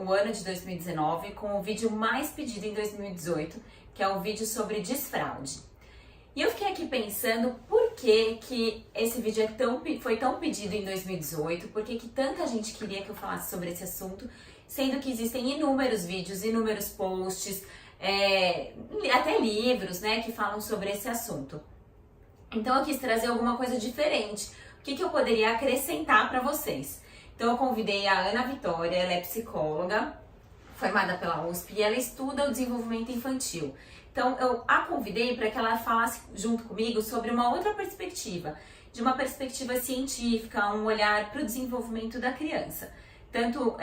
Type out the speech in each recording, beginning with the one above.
o ano de 2019 com o vídeo mais pedido em 2018, que é um vídeo sobre desfraude. E eu fiquei aqui pensando por que esse vídeo foi tão pedido em 2018, por que tanta gente queria que eu falasse sobre esse assunto, sendo que existem inúmeros vídeos, inúmeros posts, até livros, né, que falam sobre esse assunto. Então eu quis trazer alguma coisa diferente. O que eu poderia acrescentar para vocês? Então eu convidei a Ana Vitória, ela é psicóloga, formada pela USP, e ela estuda o desenvolvimento infantil. Então eu a convidei para que ela falasse junto comigo sobre uma outra perspectiva, de uma perspectiva científica, um olhar para o desenvolvimento da criança. Tanto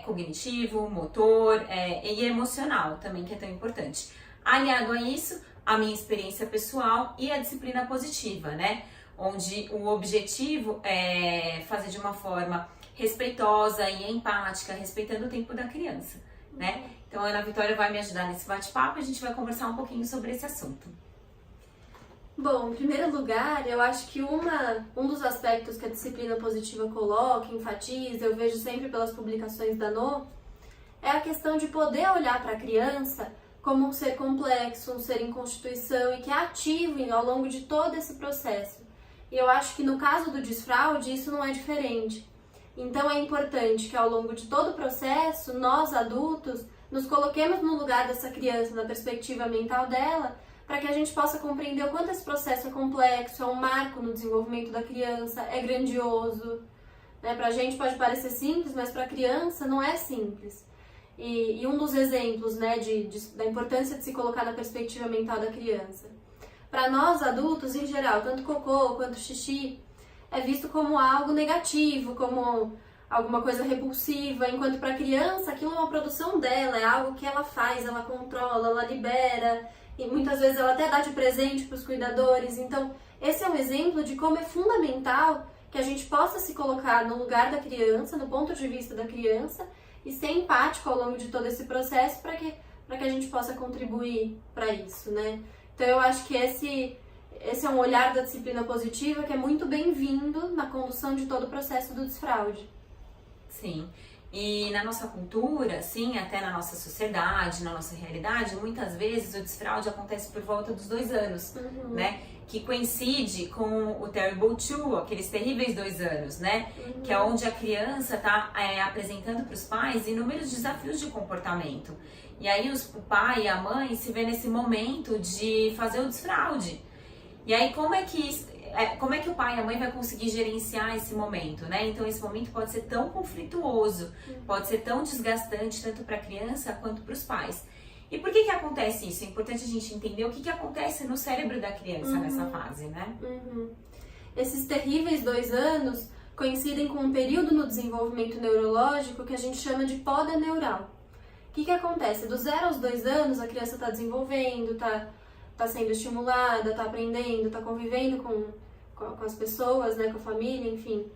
cognitivo, motor e emocional também, que é tão importante. Aliado a isso, a minha experiência pessoal e a disciplina positiva, né? Onde o objetivo é fazer de uma forma respeitosa e empática, respeitando o tempo da criança, né? Então a Ana Vitória vai me ajudar nesse bate-papo e a gente vai conversar um pouquinho sobre esse assunto. Bom, em primeiro lugar, eu acho que um dos aspectos que a disciplina positiva coloca, enfatiza, eu vejo sempre pelas publicações da NO, é a questão de poder olhar para a criança como um ser complexo, um ser em constituição e que é ativo ao longo de todo esse processo. E eu acho que no caso do desfraude isso não é diferente. Então é importante que ao longo de todo o processo, nós adultos, nos coloquemos no lugar dessa criança, na perspectiva mental dela, para que a gente possa compreender o quanto esse processo é complexo, é um marco no desenvolvimento da criança, é grandioso. Né? Para a gente pode parecer simples, mas para a criança não é simples. E um dos exemplos, né, da importância de se colocar na perspectiva mental da criança. Para nós adultos, em geral, tanto cocô quanto xixi, é visto como algo negativo, como alguma coisa repulsiva, enquanto para a criança aquilo é uma produção dela, é algo que ela faz, ela controla, ela libera, e muitas vezes ela até dá de presente para os cuidadores. Então, esse é um exemplo de como é fundamental que a gente possa se colocar no lugar da criança, no ponto de vista da criança, e ser empático ao longo de todo esse processo para que a gente possa contribuir para isso, né? Então eu acho que esse é um olhar da disciplina positiva que é muito bem-vindo na condução de todo o processo do desfraude. Sim, e na nossa cultura, sim, até na nossa sociedade, na nossa realidade, muitas vezes o desfraude acontece por volta dos 2 anos, né? Que coincide com o Terrible 2, aqueles terríveis 2 anos, né? Que é onde a criança está apresentando para os pais inúmeros desafios de comportamento. E aí o pai e a mãe se vê nesse momento de fazer o desfraude. E aí como é que o pai e a mãe vai conseguir gerenciar esse momento, né? Então esse momento pode ser tão conflituoso, pode ser tão desgastante tanto para a criança quanto para os pais. E por que acontece isso? É importante a gente entender o que acontece no cérebro da criança nessa fase, né? Esses terríveis 2 anos coincidem com um período no desenvolvimento neurológico que a gente chama de poda neural. O que acontece? Do 0 aos 2 anos a criança está desenvolvendo, está sendo estimulada, está aprendendo, está convivendo com as pessoas, né, com a família, enfim.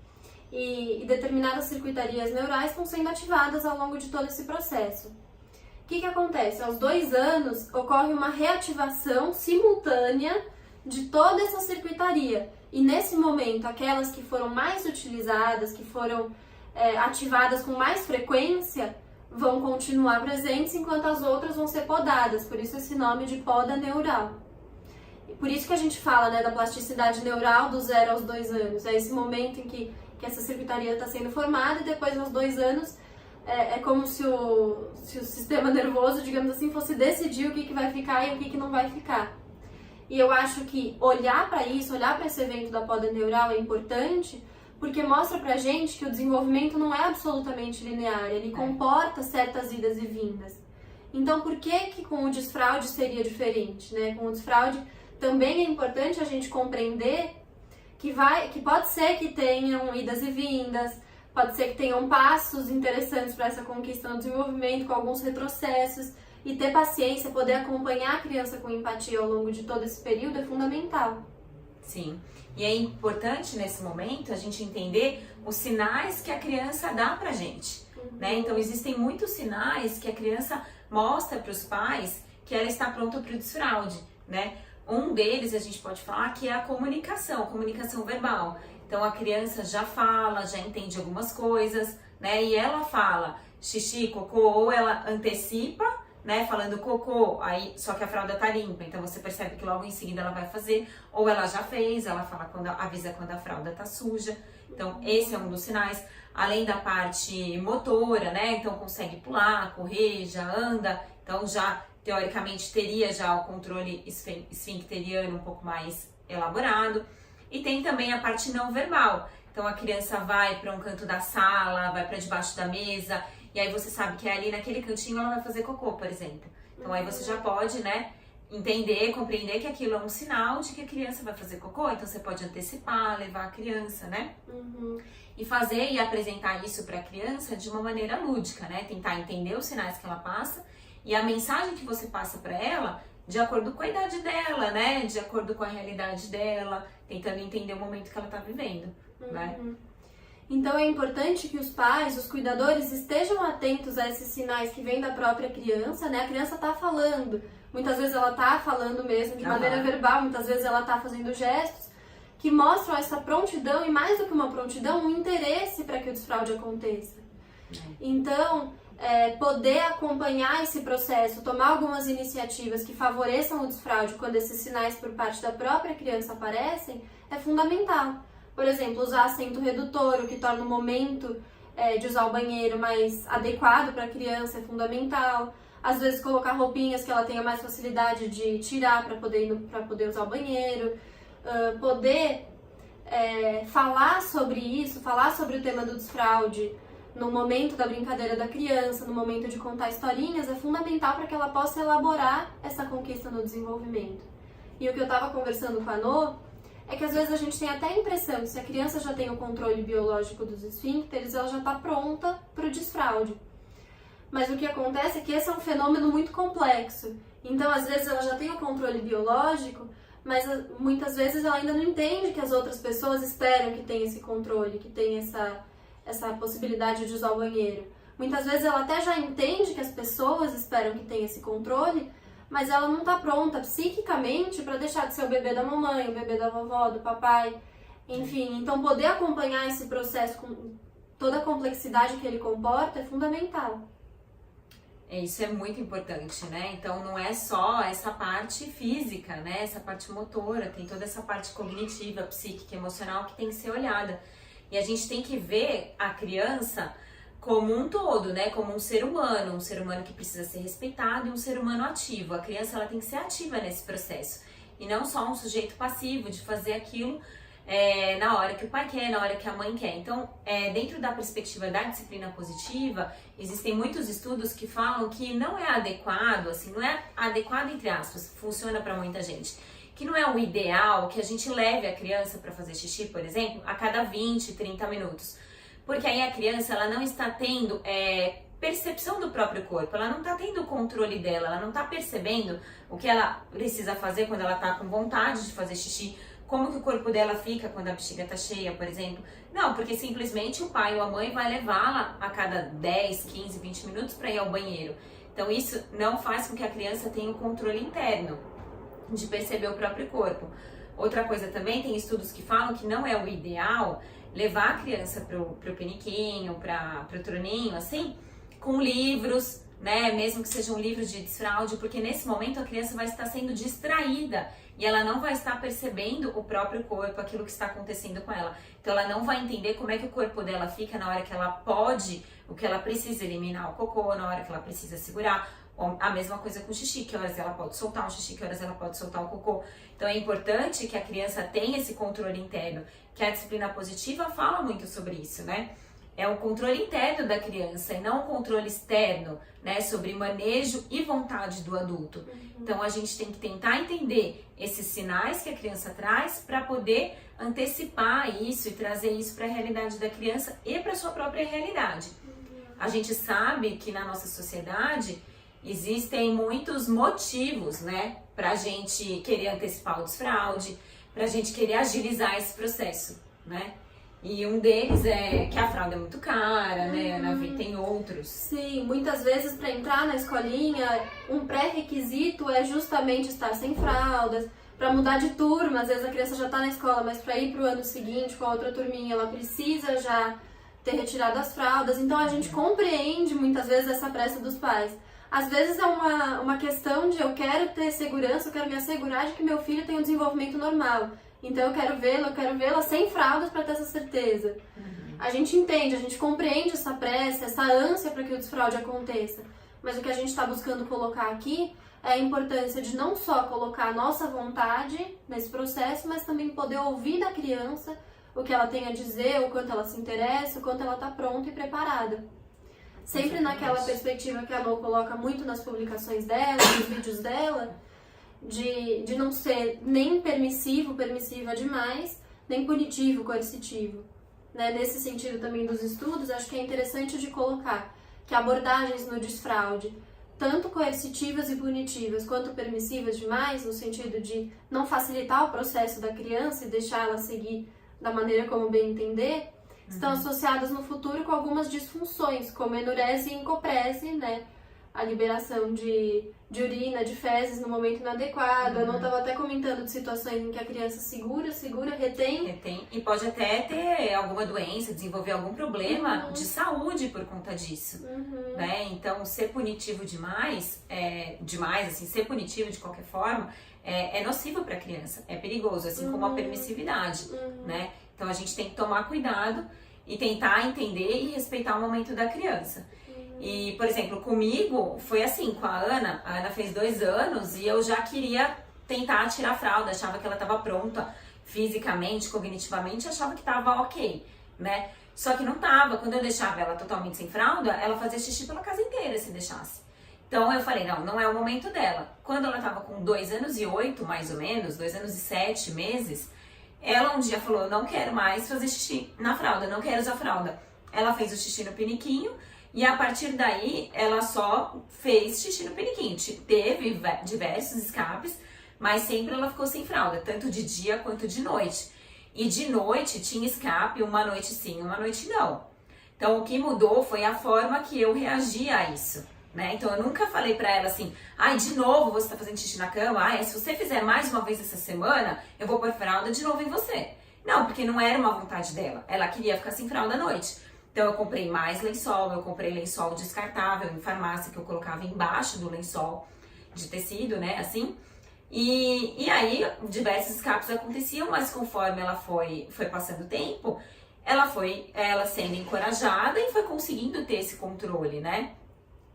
E determinadas circuitarias neurais estão sendo ativadas ao longo de todo esse processo. O que acontece? Aos 2 anos ocorre uma reativação simultânea de toda essa circuitaria. E nesse momento, aquelas que foram mais utilizadas, que foram ativadas com mais frequência, vão continuar presentes, enquanto as outras vão ser podadas. Por isso esse nome de poda neural. E por isso que a gente fala, né, da plasticidade neural do 0 aos 2 anos. É esse momento em que essa circuitaria está sendo formada e depois aos 2 anos é como se o sistema nervoso, digamos assim, fosse decidir o que vai ficar e o que não vai ficar. E eu acho que olhar para isso, olhar para esse evento da poda neural é importante, porque mostra pra gente que o desenvolvimento não é absolutamente linear, ele comporta certas idas e vindas. Então por que com o desfraude seria diferente, né? Com o desfraude também é importante a gente compreender que pode ser que tenham idas e vindas, pode ser que tenham passos interessantes para essa conquista no desenvolvimento, com alguns retrocessos, e ter paciência, poder acompanhar a criança com empatia ao longo de todo esse período é fundamental. Sim, e é importante nesse momento a gente entender os sinais que a criança dá pra gente, né? Então existem muitos sinais que a criança mostra para os pais que ela está pronta para o desfraude, né? Um deles a gente pode falar que é a comunicação verbal. Então a criança já fala, já entende algumas coisas, né? E ela fala xixi, cocô, ou ela antecipa, né, falando cocô, aí só que a fralda tá limpa, então você percebe que logo em seguida ela vai fazer, ou ela já fez, ela fala avisa quando a fralda tá suja. Então esse é um dos sinais, além da parte motora, né, então consegue pular, correr, já anda, então já teoricamente teria já o controle esfincteriano um pouco mais elaborado. E tem também a parte não verbal, então a criança vai para um canto da sala, vai para debaixo da mesa, e aí você sabe que ali naquele cantinho ela vai fazer cocô, por exemplo. Então aí você já pode, né, entender, compreender que aquilo é um sinal de que a criança vai fazer cocô, então você pode antecipar, levar a criança, né? E fazer e apresentar isso para a criança de uma maneira lúdica, né? Tentar entender os sinais que ela passa e a mensagem que você passa para ela de acordo com a idade dela, né? De acordo com a realidade dela, tentando entender o momento que ela tá vivendo, né? Então é importante que os pais, os cuidadores estejam atentos a esses sinais que vêm da própria criança, né? A criança tá falando, muitas vezes ela tá falando mesmo de maneira verbal, muitas vezes ela tá fazendo gestos que mostram essa prontidão e mais do que uma prontidão, um interesse para que o desfraude aconteça. Então, poder acompanhar esse processo, tomar algumas iniciativas que favoreçam o desfraude quando esses sinais por parte da própria criança aparecem, é fundamental. Por exemplo, usar assento redutor, o que torna o momento de usar o banheiro mais adequado para a criança é fundamental. Às vezes colocar roupinhas que ela tenha mais facilidade de tirar para poder usar o banheiro. Poder falar sobre isso, falar sobre o tema do desfraude no momento da brincadeira da criança, no momento de contar historinhas, é fundamental para que ela possa elaborar essa conquista no desenvolvimento. E o que eu estava conversando com a Nô é que às vezes a gente tem até a impressão que se a criança já tem o controle biológico dos esfíncteres, ela já está pronta para o desfraude. Mas o que acontece é que esse é um fenômeno muito complexo. Então, às vezes ela já tem o controle biológico, mas muitas vezes ela ainda não entende que as outras pessoas esperam que tenha esse controle, que tenha essa possibilidade de usar o banheiro. Muitas vezes ela até já entende que as pessoas esperam que tenha esse controle, mas ela não está pronta psiquicamente para deixar de ser o bebê da mamãe, o bebê da vovó, do papai, enfim. Então, poder acompanhar esse processo com toda a complexidade que ele comporta é fundamental. Isso é muito importante, né? Então, não é só essa parte física, né? Essa parte motora, tem toda essa parte cognitiva, psíquica, emocional que tem que ser olhada. E a gente tem que ver a criança como um todo, né? Como um ser humano que precisa ser respeitado e um ser humano ativo. A criança ela tem que ser ativa nesse processo e não só um sujeito passivo de fazer aquilo na hora que o pai quer, na hora que a mãe quer. Então, dentro da perspectiva da disciplina positiva, existem muitos estudos que falam que não é adequado, assim, não é adequado entre aspas, funciona para muita gente, que não é o ideal que a gente leve a criança para fazer xixi, por exemplo, a cada 20, 30 minutos. Porque aí a criança ela não está tendo percepção do próprio corpo, ela não está tendo o controle dela, ela não está percebendo o que ela precisa fazer quando ela está com vontade de fazer xixi, como que o corpo dela fica quando a bexiga está cheia, por exemplo. Não, porque simplesmente o pai ou a mãe vai levá-la a cada 10, 15, 20 minutos para ir ao banheiro. Então isso não faz com que a criança tenha um controle interno de perceber o próprio corpo. Outra coisa também, tem estudos que falam que não é o ideal levar a criança pro peniquinho, pro troninho, assim, com livros, né, mesmo que seja um livro de desfraude, porque nesse momento a criança vai estar sendo distraída e ela não vai estar percebendo o próprio corpo, aquilo que está acontecendo com ela. Então ela não vai entender como é que o corpo dela fica na hora que ela pode, o que ela precisa eliminar o cocô, na hora que ela precisa segurar. A mesma coisa com o xixi, que horas ela pode soltar o xixi, que horas ela pode soltar o cocô. Então é importante que a criança tenha esse controle interno, que a disciplina positiva fala muito sobre isso, né? É o controle interno da criança e não o controle externo, né? Sobre manejo e vontade do adulto. Então a gente tem que tentar entender esses sinais que a criança traz para poder antecipar isso e trazer isso para a realidade da criança e para a sua própria realidade. A gente sabe que na nossa sociedade existem muitos motivos, né, pra gente querer antecipar o desfraude, pra gente querer agilizar esse processo, né? E um deles é que a fralda é muito cara, né, Ana Vê? Tem outros. Sim, muitas vezes para entrar na escolinha, um pré-requisito é justamente estar sem fraldas. Para mudar de turma, às vezes a criança já está na escola, mas para ir para o ano seguinte com a outra turminha, ela precisa já ter retirado as fraldas. Então a gente compreende muitas vezes essa pressa dos pais. Às vezes é uma questão de eu quero ter segurança, eu quero me assegurar de que meu filho tem um desenvolvimento normal. Então eu quero vê-la sem fraldas para ter essa certeza. A gente entende, a gente compreende essa pressa, essa ânsia para que o desfraude aconteça. Mas o que a gente está buscando colocar aqui é a importância de não só colocar a nossa vontade nesse processo, mas também poder ouvir da criança o que ela tem a dizer, o quanto ela se interessa, o quanto ela está pronta e preparada. Sempre naquela perspectiva que a Lô coloca muito nas publicações dela, nos vídeos dela, de não ser nem permissiva demais, nem punitivo, coercitivo. Né? Nesse sentido também dos estudos, acho que é interessante de colocar que abordagens no desfraude, tanto coercitivas e punitivas, quanto permissivas demais, no sentido de não facilitar o processo da criança e deixar ela seguir da maneira como bem entender, estão associadas no futuro com algumas disfunções, como enurese e encoprese, né? A liberação de urina, de fezes no momento inadequado. Eu não estava até comentando de situações em que a criança segura, retém. E pode até ter alguma doença, desenvolver algum problema de saúde por conta disso, né? Então, ser punitivo demais, assim, ser punitivo de qualquer forma, é nocivo para a criança, é perigoso, assim como a permissividade, né? Então, a gente tem que tomar cuidado e tentar entender e respeitar o momento da criança. E, por exemplo, comigo foi assim, com a Ana fez 2 anos e eu já queria tentar tirar a fralda, achava que ela estava pronta fisicamente, cognitivamente, achava que estava ok, né? Só que não estava. Quando eu deixava ela totalmente sem fralda, ela fazia xixi pela casa inteira se deixasse. Então eu falei, não é o momento dela. Quando ela estava com 2 anos e 8, mais ou menos, 2 anos e 7 meses, ela um dia falou, não quero mais fazer xixi na fralda, não quero usar fralda. Ela fez o xixi no piniquinho e a partir daí ela só fez xixi no piniquinho. Teve diversos escapes, mas sempre ela ficou sem fralda, tanto de dia quanto de noite. E de noite tinha escape, uma noite sim, uma noite não. Então o que mudou foi a forma que eu reagia a isso, né? Então eu nunca falei pra ela assim, de novo você tá fazendo xixi na cama, se você fizer mais uma vez essa semana, eu vou pôr fralda de novo em você. Não, porque não era uma vontade dela, ela queria ficar sem fralda à noite. Então eu comprei mais lençol, eu comprei lençol descartável em farmácia que eu colocava embaixo do lençol de tecido, né, assim. E aí diversos escapes aconteciam, mas conforme ela foi passando o tempo, ela sendo encorajada e foi conseguindo ter esse controle, né.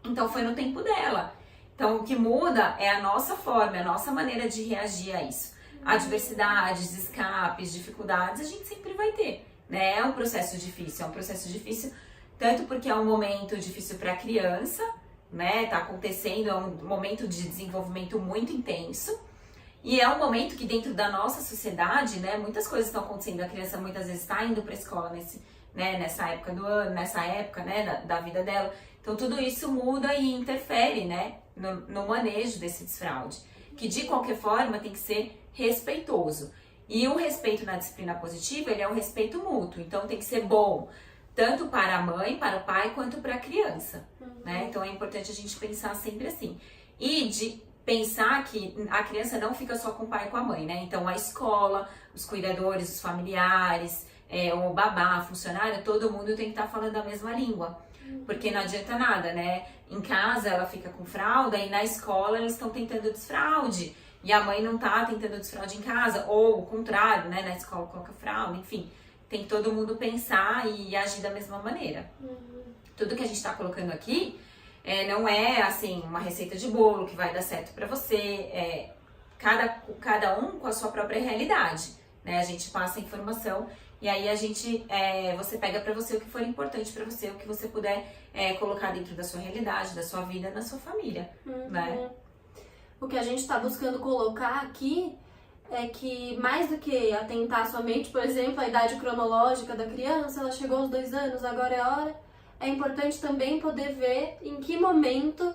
Então foi no tempo dela. Então o que muda é a nossa forma, a nossa maneira de reagir a isso. Adversidades, escapes, dificuldades, a gente sempre vai ter. Né? É um processo difícil tanto porque é um momento difícil para a criança, né? Tá acontecendo, é um momento de desenvolvimento muito intenso e é um momento que dentro da nossa sociedade, né? Muitas coisas estão acontecendo, a criança muitas vezes está indo para a escola nessa época do ano, nessa época, né? Da vida dela, então tudo isso muda e interfere, né? No manejo desse desfraude, que de qualquer forma tem que ser respeitoso. E o respeito na disciplina positiva, ele é um respeito mútuo, então tem que ser bom, tanto para a mãe, para o pai, quanto para a criança, né? Então é importante a gente pensar sempre assim. E de pensar que a criança não fica só com o pai e com a mãe, né? Então a escola, os cuidadores, os familiares, o babá, a funcionária, todo mundo tem que estar falando a mesma língua. Porque não adianta nada, né? Em casa ela fica com fralda e na escola eles estão tentando desfraude. E a mãe não tá tentando desfraude em casa, ou o contrário, né? Na escola coloca fralda, enfim. Tem que todo mundo pensar e agir da mesma maneira. Tudo que a gente tá colocando aqui não é, assim, uma receita de bolo que vai dar certo pra você. Cada um com a sua própria realidade, né? A gente passa a informação e aí você pega pra você o que for importante pra você, o que você puder colocar dentro da sua realidade, da sua vida, na sua família, né? O que a gente está buscando colocar aqui é que, mais do que atentar somente, por exemplo, a idade cronológica da criança, ela chegou aos 2 anos, agora é hora, é importante também poder ver em que momento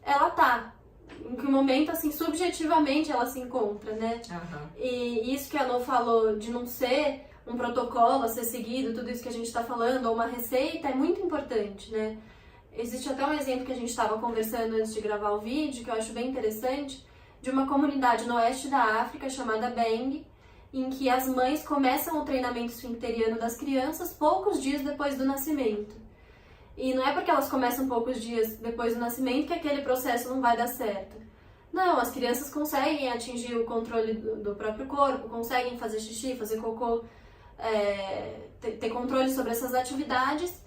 ela tá, em que momento, assim, subjetivamente ela se encontra, né? E isso que a Lô falou de não ser um protocolo a ser seguido, tudo isso que a gente está falando, ou uma receita, é muito importante, né? Existe até um exemplo que a gente estava conversando antes de gravar o vídeo, que eu acho bem interessante, de uma comunidade no oeste da África chamada Beng, em que as mães começam o treinamento esfincteriano das crianças poucos dias depois do nascimento. E não é porque elas começam poucos dias depois do nascimento que aquele processo não vai dar certo. Não, as crianças conseguem atingir o controle do próprio corpo, conseguem fazer xixi, fazer cocô, ter controle sobre essas atividades,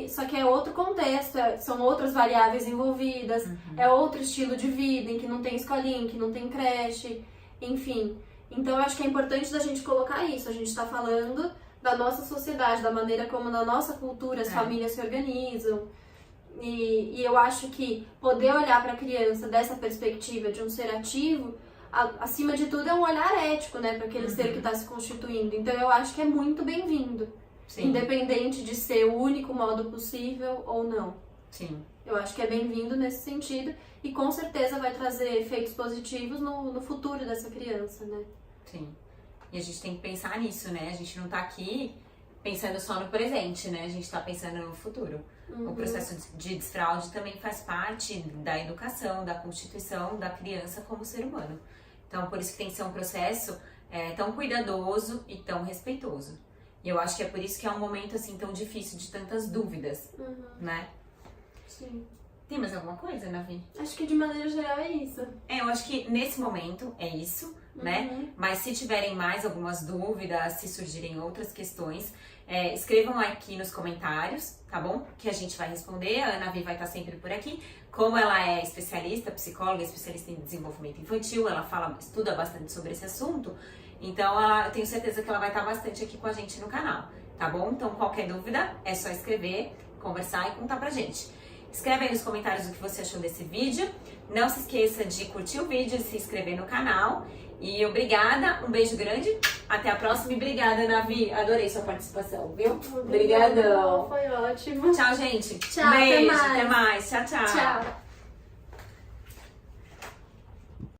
só que é outro contexto, são outras variáveis envolvidas, é outro estilo de vida, em que não tem escolinha, em que não tem creche, enfim. Então eu acho que é importante da gente colocar isso, a gente está falando da nossa sociedade, da maneira como na nossa cultura as famílias se organizam. E eu acho que poder olhar para a criança dessa perspectiva de um ser ativo, acima de tudo, é um olhar ético, né, para aquele ser que está se constituindo. Então eu acho que é muito bem-vindo, independente de ser o único modo possível ou não. Sim. Eu acho que é bem-vindo nesse sentido e com certeza vai trazer efeitos positivos no futuro dessa criança, né? Sim. E a gente tem que pensar nisso, né? A gente não tá aqui pensando só no presente, né? A gente tá pensando no futuro. O processo de desfraude também faz parte da educação, da constituição da criança como ser humano. Então, por isso que tem que ser um processo tão cuidadoso e tão respeitoso. E eu acho que é por isso que é um momento, assim, tão difícil, de tantas dúvidas, né? Sim. Tem mais alguma coisa, Navi? Acho que de maneira geral é isso. Eu acho que nesse momento é isso, né? Mas se tiverem mais algumas dúvidas, se surgirem outras questões, escrevam aqui nos comentários, tá bom? Que a gente vai responder. A Navi vai estar sempre por aqui. Como ela é especialista, psicóloga, especialista em desenvolvimento infantil, ela estuda bastante sobre esse assunto, então eu tenho certeza que ela vai estar bastante aqui com a gente no canal, tá bom? Então qualquer dúvida é só escrever, conversar e contar pra gente. Escreve aí nos comentários o que você achou desse vídeo. Não se esqueça de curtir o vídeo e se inscrever no canal. E obrigada, um beijo grande, até a próxima e obrigada, Navi. Adorei sua participação, viu? Obrigadão. Foi ótimo. Tchau, gente. Tchau, beijo, até mais. Tchau, tchau. Tchau.